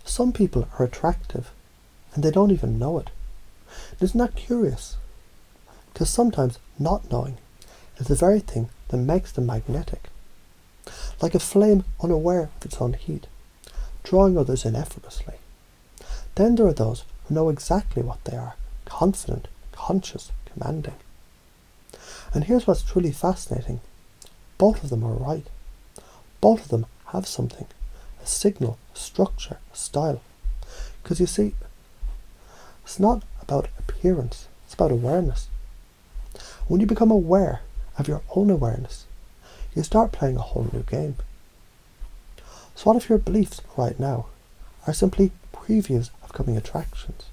Some people are attractive and they don't even know it. Isn't that curious? Because sometimes not knowing is the very thing that makes them magnetic. Like a flame unaware of its own heat, drawing others in effortlessly. Then there are those who know exactly what they are, confident, conscious, commanding. And here's what's truly fascinating. Both of them are right. Both of them have something. A signal, a structure, a style. Because you see, it's not about appearance, it's about awareness. When you become aware of your own awareness, you start playing a whole new game. So what if your beliefs right now are simply previews of coming attractions,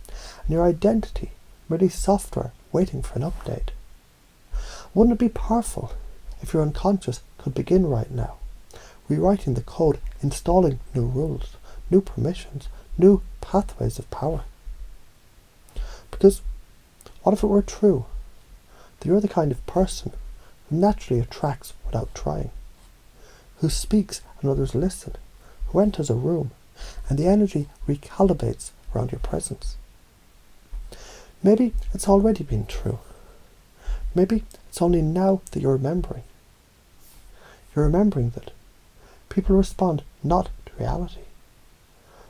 and your identity merely software waiting for an update? Wouldn't it be powerful if your unconscious could begin right now, rewriting the code, installing new rules, new permissions, new pathways of power? Because what if it were true that you're the kind of person who naturally attracts without trying, who speaks and others listen, who enters a room and the energy recalibrates around your presence? Maybe it's already been true. Maybe it's only now that you're remembering. You're remembering that people respond not to reality,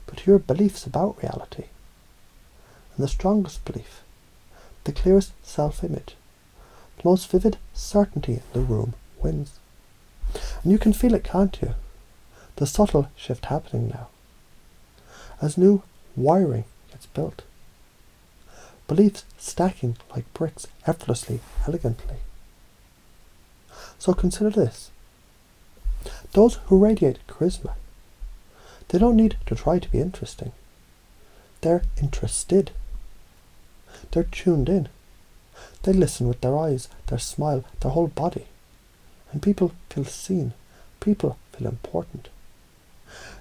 but to your beliefs about reality. And the strongest belief, the clearest self-image, the most vivid certainty in the room wins. And you can feel it, can't you? The subtle shift happening now. As new wiring gets built. Beliefs stacking like bricks effortlessly, elegantly. So consider this. Those who radiate charisma, they don't need to try to be interesting. They're interested. They're tuned in. They listen with their eyes, their smile, their whole body. And people feel seen. People feel important.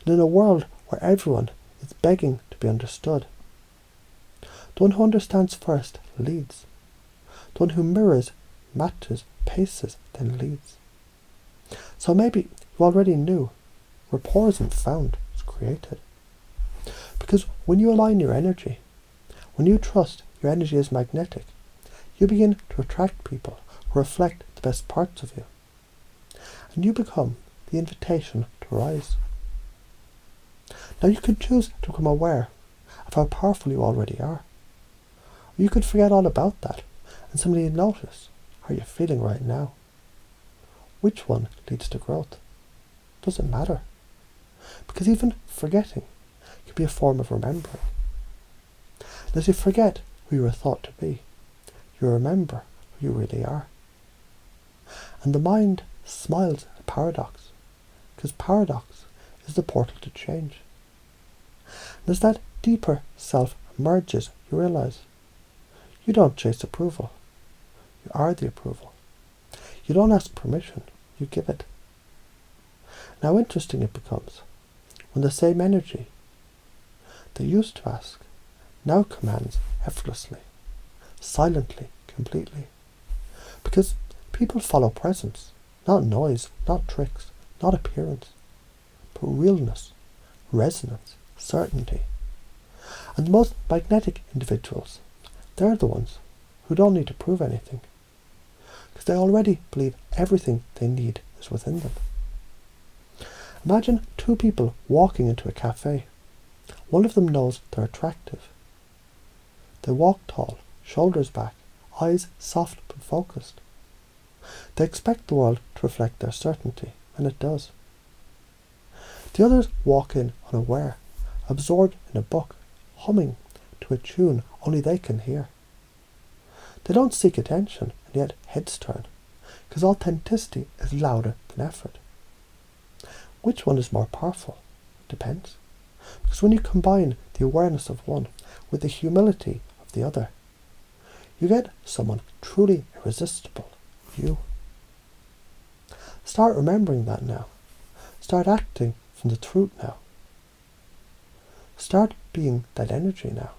And in a world where everyone is begging to be understood, the one who understands first leads. The one who mirrors, matches, paces, then leads. So maybe you already knew rapport isn't found, it's created. Because when you align your energy, when you trust your energy is magnetic, you begin to attract people who reflect the best parts of you. And you become the invitation to rise. Now you could choose to become aware of how powerful you already are. Or you could forget all about that and simply notice how you're feeling right now. Which one leads to growth? Doesn't matter. Because even forgetting can be a form of remembering. And as you forget who you were thought to be, you remember who you really are. And the mind smiles at paradox, because paradox is the portal to change. And as that deeper self emerges, you realize you don't chase approval. You are the approval. You don't ask permission, you give it. Now interesting it becomes when the same energy that used to ask now commands effortlessly, silently, completely. Because people follow presence, not noise, not tricks, not appearance, but realness, resonance, certainty. And the most magnetic individuals, they're the ones who don't need to prove anything, because they already believe everything they need is within them. Imagine two people walking into a cafe. One of them knows they're attractive. They walk tall, shoulders back, eyes soft but focused. They expect the world to reflect their certainty, and it does. The others walk in unaware, absorbed in a book, humming to a tune only they can hear. They don't seek attention, and yet heads turn, because authenticity is louder than effort. Which one is more powerful? Depends. Because when you combine the awareness of one with the humility of the other, you get someone truly irresistible, you. Start remembering that now. Start acting from the truth now. Start being that energy now.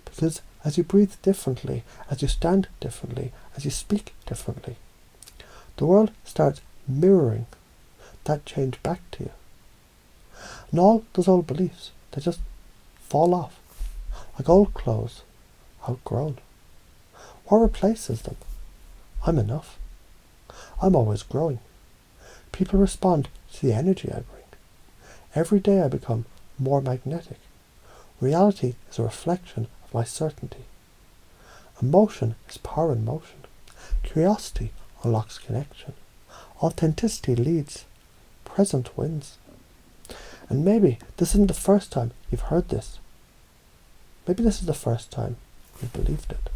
Because as you breathe differently, as you stand differently, as you speak differently, the world starts mirroring that change back to you. And all those old beliefs, they just fall off, like old clothes, outgrown. What replaces them? I'm enough. I'm always growing. People respond to the energy I bring. Every day I become more magnetic. Reality is a reflection of my certainty. Emotion is power in motion. Curiosity unlocks connection. Authenticity leads. Present wins. And maybe this isn't the first time you've heard this. Maybe this is the first time you've believed it.